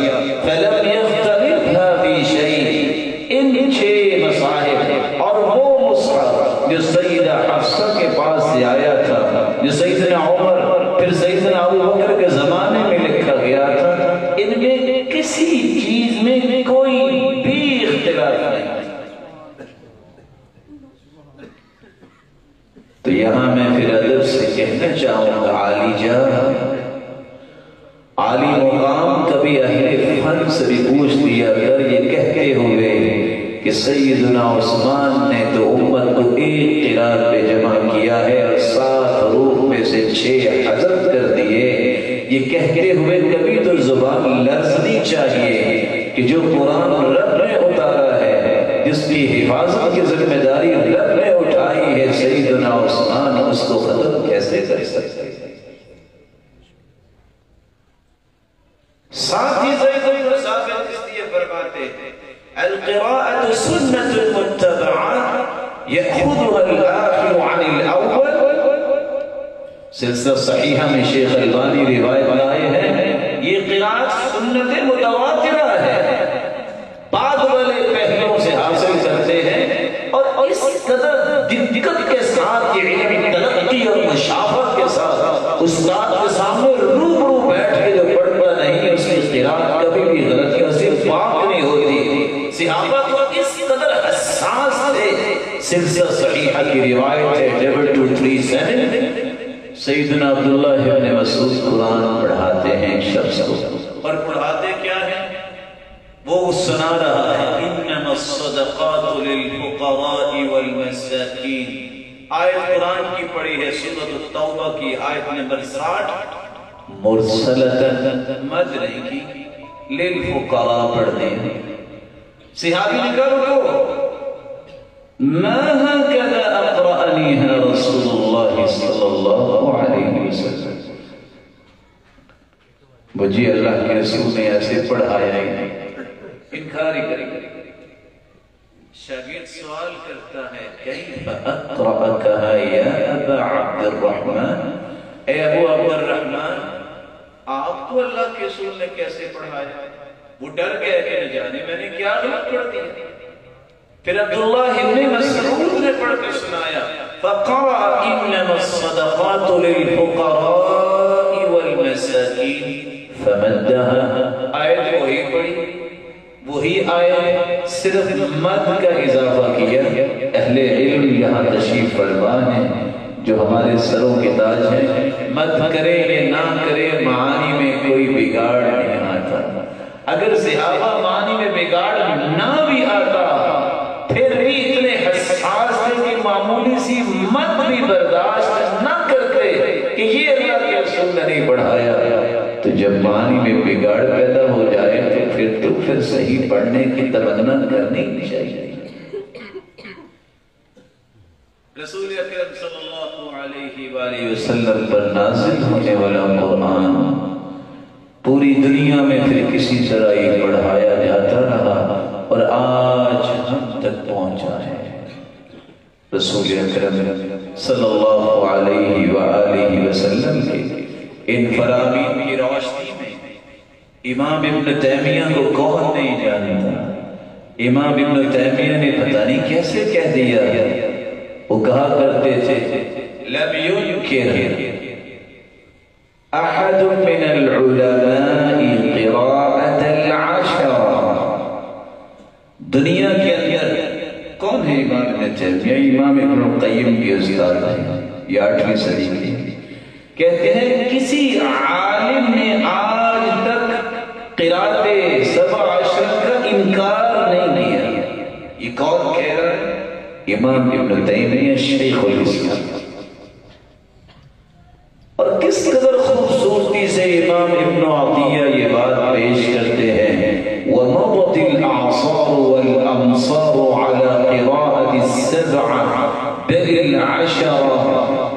فلم یختلفها فی شیء، ان 6 مصاحف اور وہ مصحف جو سیدہ حفصہ کے پاس سے آیا تھا، جو سیدنا عمر پھر سیدنا ابو بکر کے زمانے میں لکھا گیا تھا، ان میں کسی چیز میں کوئی بھی اختلاف نہیں. تو یہاں میں پھر ادب سے کہنا چاہوں گا، عالی مقام کبھی اہل فن سے بھی پوچھ دیا کر یہ کہتے ہوئے کہ سیدنا عثمان نے تو امت کو ایک قرار پہ جمع کیا ہے اور 7 حروف میں سے 6 حذف کر دیے. یہ کہتے ہوئے کبھی تو زبان لرزنی چاہیے کہ جو قرآن رب نے اتارا ہے، جس کی حفاظت کی ذمہ داری رب نے اٹھائی ہے، سیدنا عثمان اس کو ختم کیسے کر سکتے. ساتھ ہی زید بن ثابت اس لیے فرماتے ہیں القراءة سنة متبعة يأخذها الآخر عن الأول. سلسلہ صحیحہ میں شیخ البانی روایت لائے ہیں، یہ قراءت سنت متواترہ ہے، بعد والے پہلوں سے حاصل کرتے ہیں اور اس قدر دقت کے ساتھ یہ علمی تلقی اور مشافت کے ساتھ استاد کے سامنے روبرو بیٹھ کے جو پڑھتا نہیں اس کی قراءت کبھی بھی غلطیوں سے پاک نہیں ہوتی. صحابہ کو اس قدر حساس تھے. سلسلہ صحیحہ کی روایت ہے 2237 سیدنا عبداللہ ابن مسعود قرآن پڑھاتے ہیں ایک شخص کو، اور پڑھاتے کیا ہے وہ سنا رہا ہے انما الصدقات للفقراء والمساکین. آیت قرآن کی پڑھی ہے سورۃ التوبہ کی آیت نمبر 60 مرسلۃ مد نہیں کی، للفقراء پڑھتے ہیں. صحابی نے کہا رکو ما هكذا اقرأنيها رسول الله صلی اللہ علیہ وسلم، مجھے اللہ کے رسول نے ایسے پڑھایا ہی نہیں. انکار ہی کرے گا۔ شاگرد سوال کرتا ہے کیف اقرأکہا یا ابا عبد الرحمن، اے ابو عبد الرحمن آپ کو اللہ کے رسول نے کیسے پڑھایا؟ وہ ڈر گیا کہ نہ جانے میں نے کیا غلط پڑھ دیا۔ پھر عبداللہ ابن مسعود نے پڑھ کے سنایا فقرأ انما الصدقات للفقراء والمساکین فمدها، آیت وہی پڑھی، وہی آیت، صرف مد کا اضافہ کیا۔ اہل علم یہاں تشریف فرما ہیں جو ہمارے سروں کے تاج ہیں، مد کرے یا نہ کرے معانی میں کوئی بگاڑ نہیں آتا۔ اگر صحابہ معانی میں بگاڑ نہ بھی آتا پھر بھی اتنے حساس تھے کہ معمولی سی مد بھی برداشت نہ کرتے کہ یہ اللہ کے رسول نے نہیں پڑھایا۔ تو جب معنی میں بگاڑ پیدا ہو جائے تو پھر صحیح پڑھنے کی تمنا کرنی چاہیے۔ رسول اکرم صلی اللہ علیہ وآلہ وسلم پر نازل ہونے والا قرآن پوری دنیا میں پھر کسی طرح ہی پڑھایا جاتا رہا اور آج ہم تک پہنچا ہے۔ رسول اکرم صلی اللہ علیہ وآلہ وسلم کے ان فرامین کی روشنی میں امام ابن تیمیہ کو کون نہیں جانتا؟ امام ابن تیمیہ نے پتہ نہیں کیسے کہہ دیا، وہ کہا کرتے تھے لم ينکر احد من العلماء قراءة العشرة، دنیا کے اندر کون ہے امام ابن تیمیہ؟ امام ابن القیم کے استاد ہیں، یہ 8ویں صدی کے، کہتے ہیں کسی عالم نے آج تک قرات 17 کا انکار نہیں کیا۔ یہ کون کہہ رہا ہے؟ امام ابن تیمیہ شیخ الاسلام۔ اور کس قدر خوبصورتی سے امام ابن عطیہ یہ بات پیش کرتے ہیں وَمَضَتِ الْأَعْصَارُ وَالْأَمْصَارُ عَلَى قِرَاءَةِ السَّبْعَ بَلِ الْعَشَرَ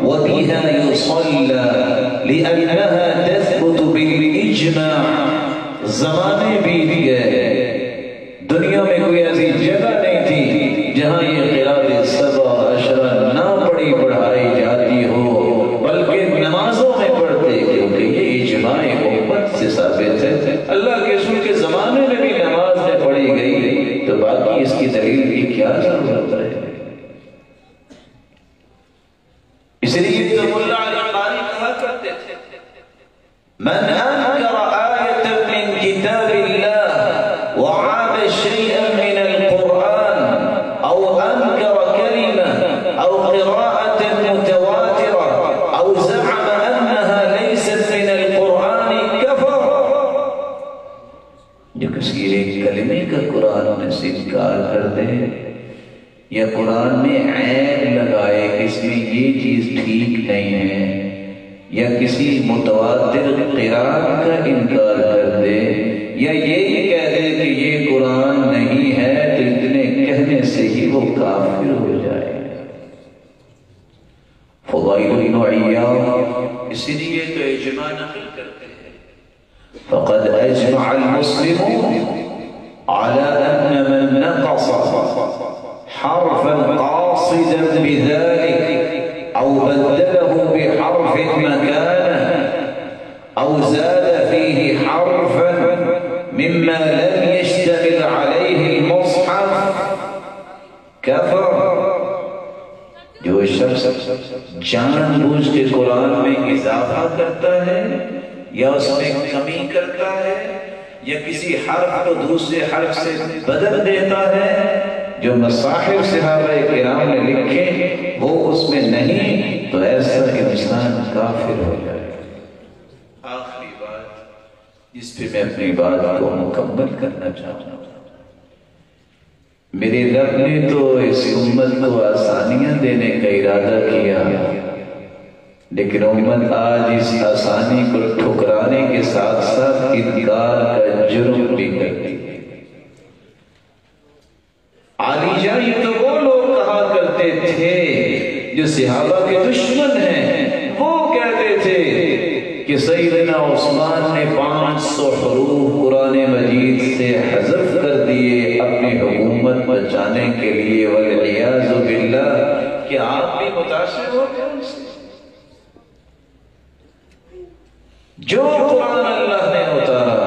وَبِهَا يُصَلَّى لِأَنَّهَا تَثْبُتُ بِالْإِجْمَاعِ۔ زمانے بیت گئے، دنیا میں کوئی ایسی جگہ نہیں تھی جہاں یہ قرات 17 نہ پڑھی پڑھائی جاتی ہو، بلکہ نمازوں میں پڑھتے، کیونکہ یہ اجماع امت سے ثابت ہے۔ اللہ کے رسول کے زمانے میں بھی نماز میں پڑھی گئی، تو باقی اس کی دلیل کی کیا ضرورت ہے؟ اس لیے تو مولا علی قاری کہا کرتے تھے من انکر آیت من کتاب اللہ وعاب شیئا من القرآن او انکر کلمہ او قراءة متواترة او زعم انها لیست من القرآن کفر، جو کسی ایک کلمے کا قرآن میں سے انکار کر دے یا قرآن میں عیب لگائے کہ اس میں یہ چیز ٹھیک نہیں ہے، یا کسی متواتر قرآن کا انکار کر دے، یا یہ کہہ دے کہ یہ قرآن نہیں ہے، تو اتنے کہنے سے ہی وہ کافر ہو جائے۔ فضائل بن عیاض اسی لیے تو اجماع نقل کرتے ہیں فقد اجمع المسلمون على ان من نقص حرفا قاصدا بذلك او بدله بحرف مكانه او زاد فيه حرفا مما لم يشتمل عليه المصحف كفر۔ جو شخص جان بوجھ کے قرآن میں اضافہ کرتا ہے یا اس میں کمی کرتا ہے یا کسی حرف کو دوسرے حرف سے بدل دیتا ہے، جو مصاحف صحابہ کرام نے لکھے وہ اس میں نہیں، تو ایسا انسان کافر ہو جائے۔ آخری بات جس پہ میں اپنی بات کو مکمل کرنا چاہتا ہوں، میرے رب نے تو اس امت کو آسانیاں دینے کا ارادہ کیا، لیکن امت آج اس آسانی کو ٹھکرانے کے ساتھ ساتھ انکار کا جرم بھی کرتی ہے۔ علی جان یہ تو وہ لوگ کہا کرتے تھے جو صحابہ کے دشمن ہیں، وہ کہتے تھے کہ کہ سیدنا عثمان نے 500 حروف قرآن مجید سے حذف کر دیے اپنی حکومت بچانے کے لیے، والعیاذ باللہ۔ کہ آپ بھی متاثر ہو گئے ان سے؟ جو قرآن اللہ نے اتارا،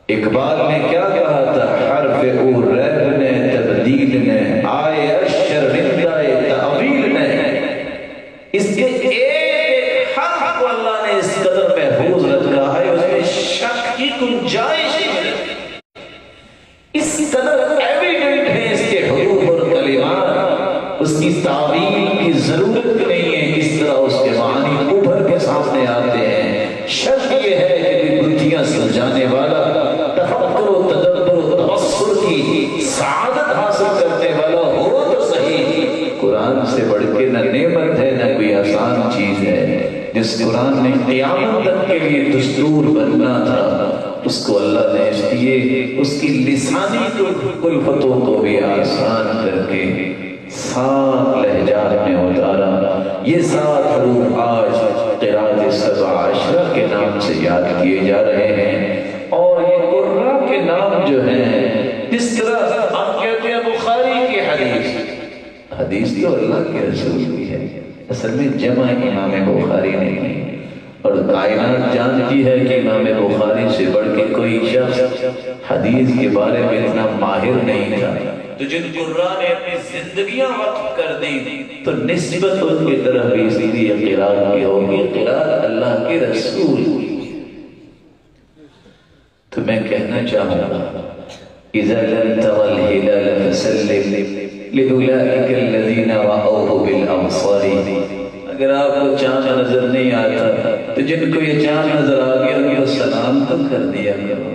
اقبال نے کیا کہا تھا؟ حرف او ریب نے، تبدیل نے، آئے اشر رندائے تعویل نے، اس کے ایک حرف کو اللہ نے اس قدر محفوظ رکھا ہے، اس میں شک کی گنجائش ہے، اس قدر ایویڈنٹ ہے اس کے حروف اور کلمات، اس کی تعویل کی ضرورت نہیں ہے، اس طرح اس کے معنی ابھر کے سامنے آتے ہیں۔ شک یہ ہے کہ بتیاں سلجھانے والا، تفکر و تدبر و تبصر کی سعادت حاصل کرنے والا ہو تو صحیح، قرآن سے بڑھ کے نہ نعمت ہے نہ کوئی آسان چیز ہے۔ جس قرآن نے قیامت تک کے لیے دستور بننا تھا، اس کو اللہ نے اس لیے اس کی لسانی کلفتوں کو بھی آسان کر کے 7 لہجات میں اتارا۔ یہ 7 حروف آج قرات 7 عشرہ کے نام سے یاد کیے جا رہے ہیں، اور یہ قرآن کے نام جو ہیں، جس طرح ہم کہتے ہیں بخاری کی حدیث تو اللہ کے رسول کی ہے، اصل میں جمع امام بخاری نہیں ہے، اور کائنات جانتی ہے کہ امام بخاری سے بڑھ کے کوئی شخص حدیث کے بارے میں اتنا ماہر نہیں تھا۔ تو جن قرآن نے اپنی زندگیاں وقف کر دی تو نسبت ان کی طرف بھی اس لیے قرآن کی ہوگی، قرآن اللہ کے رسول۔ تو میں کہنا چاہوں گا اذا لم تر الهلال فسلم لأولئك الذين رأوه بالأبصار۔ اگر آپ کو چاند نظر نہیں آتا تو جن کو یہ چاند نظر آ گیا ان کو سلام تو کر دیا کرو۔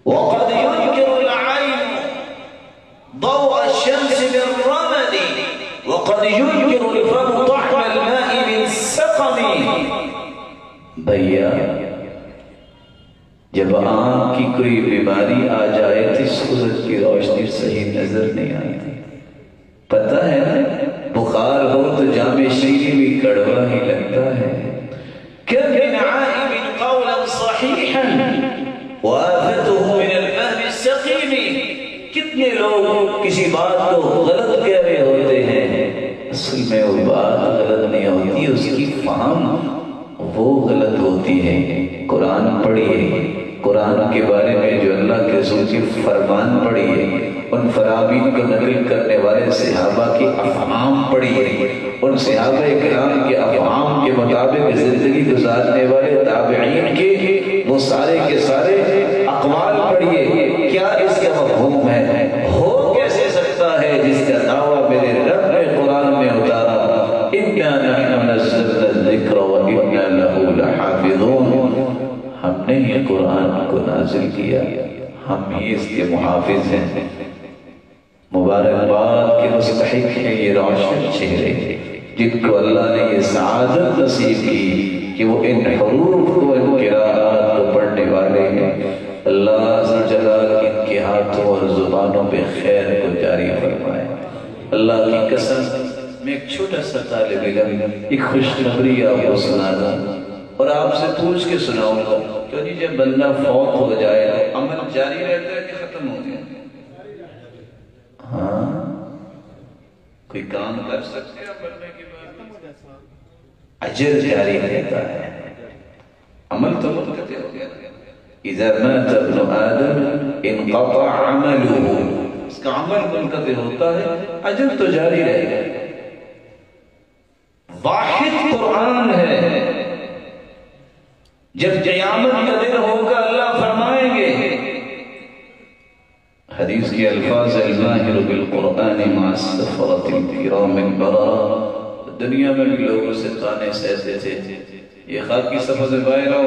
وقد ينكر العين ضوء الشمس بالرمد وقد ينكر الفم طعم الماء بالسقم۔ بھیا جب آنکھ کی کوئی بیماری آ جائے تو سورج کی روشنی صحیح نظر نہیں آتی، پتہ ہے نا؟ بخار ہو تو جامع شیری بھی کڑوا ہی لگتا ہے۔ كم من عائب قولا صحيحا وآفته من الفهم السقيم۔ کتنے لوگ کسی بات کو غلط کہہ رہے ہوتے ہیں، اصل میں وہ بات غلط نہیں ہوتی، اس کی فہم وہ غلط ہوتی ہے۔ قرآن پڑھیے، قرآن کے بارے میں جو اللہ کے رسول کے فرمان پڑھیے، ان فرامین کو نقل کرنے والے صحابہ کی افہام پڑھیے، ان صحابہ کرام کے افہام کے مطابق زندگی گزارنے والے تابعین کے وہ سارے کے سارے اقوال پڑھیے۔ کیا اس کا مفہوم ہے؟ ہو کیسے سکتا ہے جس کا دعویٰ میرے رب نے قرآن میں اتارا، اِنَّا نَحْنُ نَزَّلْنَا الذِّكْرَ وَإِنَّا لَهُ لَحَافِظُونَ۔ ہم نے یہ قرآن کو نازل کیا، ہم ہی اس کے محافظ ہیں۔ مبارکباد کے مستحق ہیں یہ روشن چہرے جن کو اللہ نے یہ سعادت نصیب کی کہ وہ ان حروف کو، ان قراءات کو پڑھنے والے ہیں۔ اللہ عز جلال ان کے ہاتھوں اور زبانوں پہ خیر کو جاری فرمائے۔ اللہ کی قسم میں ایک چھوٹا سا طالب علم ایک خوشخبری آپ کو سنا دوں اور آپ سے پوچھ کے سناؤں گا کہ جی جب بندہ فوت ہو جائے تو عمل جاری رہتا ہے کہ ختم ہو گیا؟ ہاں، کوئی کام کر سکتے ہیں مرنے کے بعد؟ اجر جاری رہتا ہے، عمل تو منقطع ہو گیا۔ اذا مات ابن آدم انقطع عمله، اس کا عمل منقطع ہوتا ہے، اجر تو جاری رہے گا۔ واحد قرآن ہے، جب قیامت کا دن ہوگا اللہ فرمائیں گے، حدیث کے الفاظ الماہر بالقرآن مع السفرۃ الکرام البررہ۔ دنیا میں بھی لوگوں سے تانے سہتے تھے، یہ خاکی صفحہ سے باہر آؤ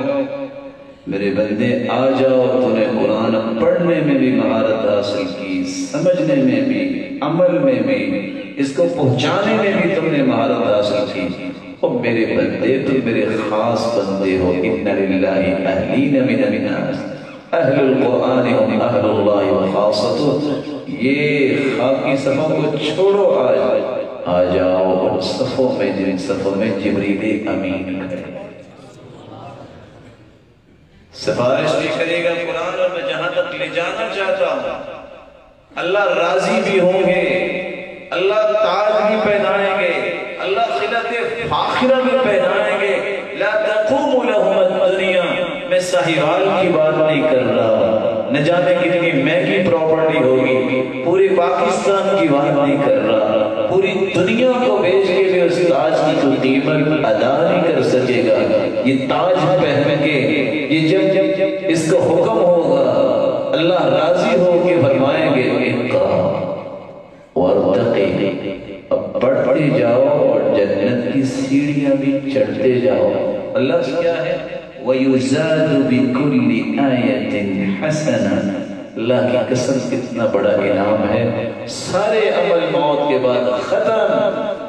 میرے بندے، آ جاؤ، تو نے قرآن پڑھنے میں بھی مہارت حاصل کی، سمجھنے میں بھی، عمل میں بھی، اس کو پہنچانے میں بھی تم نے مہارت حاصل کی۔ اور میرے بندے تم میرے خاص بندے ہو، اِنَّ لِلَّهِ أَهْلِينَ مِنَ النَّاسِ اہل القرآن ہم اہل اللہ و خاصتہ۔ یہ خاکی صفحہ کو چھوڑو، آج آ جاؤ اور صفوں میں جن صفوں میں جبریل امین کرے سفارش بھی کرے گا قرآن، اور میں جہاں تک لے جانا چاہتا ہوں اللہ راضی بھی ہوں گے، اللہ تاج بھی پہنائیں گے، اللہ خلعت فاخرہ بھی پہنائیں گے۔ لا تقوم لهم الدنیا، میں ساہیوال کی بات نہیں کر رہا، نہ جانے کتنی مہنگی پراپرٹی ہوگی، پورے پاکستان کی بات نہیں کر رہا، پوری دنیا کو بیچ کے بھی اس تاج کی تو قیمت ادا نہیں کر سکے گا۔ یہ تاج پہن کے یہ جب اس کا حکم ہوگا اللہ راضی ہو کے فرمائیں گے اقرا وارتقی، اب بڑھتے جاؤ اور جنت کی سیڑھیاں بھی چڑھتے جاؤ۔ اللہ سے کیا ہے وَيُزَادُ بِكُلِّ آیَةٍ حَسَنًا، اللہ کی قسم کتنا بڑا انعام ہے۔ سارے عمل موت کے بعد ختم،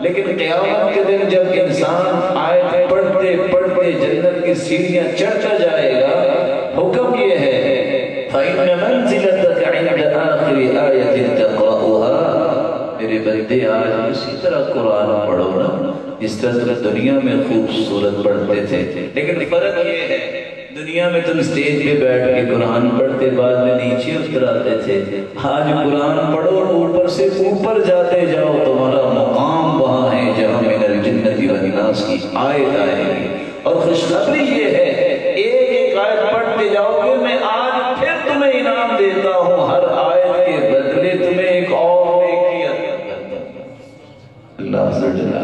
لیکن قیامت کے دن جب انسان آیت پڑھتے پڑھتے جنت کی سیڑھیاں چڑھتا جائے گا، حکم یہ ہے فَإِنَّ مَنْزِلَتَكَ عِنْدَ آخِرِ آیَةٍ تَقْرَأُهَا، میرے بندے آج اسی طرح قرآن پڑھو نا جس طرح تم دنیا میں خوبصورت پڑھتے تھے، لیکن فرق یہ ہے دنیا میں تم اسٹیج پہ بیٹھ کے قرآن پڑھتے بعد میں نیچے اتر آتے تھے، آج قرآن پڑھو اور اوپر سے اوپر جاتے جاؤ، تمہارا مقام وہاں ہے جہاں من الجنت والناس کی آیت آئے گی۔ اور خوشخبری یہ ہے ایک ایک آیت پڑھتے جاؤ گے، میں آج پھر تمہیں انعام دیتا ہوں، ہر آیت کے بدلے تمہیں ایک اور نیکی عطا کرتا ہوں۔ اللہ عز و جل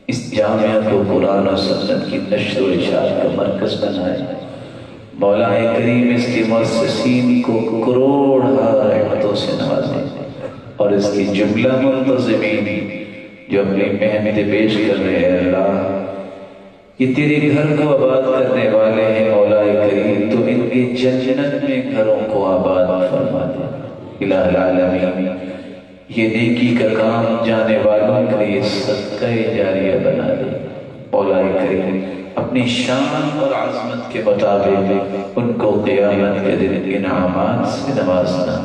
اس جامعہ کو قرآن و سنت کی نشر و اشاعت کا مرکز بنائے، مولا کریم اس کے مؤسسین کو کروڑ رحمتوں سے نوازے، اور اس کی جملہ منتظمین جو اپنی محنتیں پیش کر رہے ہیں، اللہ یہ تیرے گھر کو آباد کرنے والے ہیں، مولا کریم تو ان کے جنت میں گھروں کو آباد فرما دے۔ الہ العالمین یہ نیکی کا کام جانے والوں کے لیے صدقہ جاریہ بنا دے، مولا کریم اپنی شان اور عظمت کے مطابق ان کو قیامت کے دن انعامات سے نوازنا،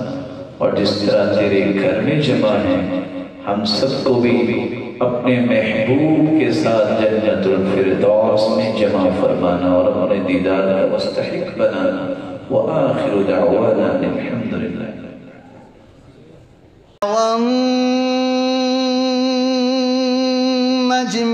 اور جس طرح تیرے گھر میں جمع ہیں ہم سب کو بھی اپنے محبوب کے ساتھ جنت الفردوس میں جمع فرمانا اور اپنے دیدار کا مستحق بنانا۔ وآخر دعوانا الحمدللہ۔ والنجم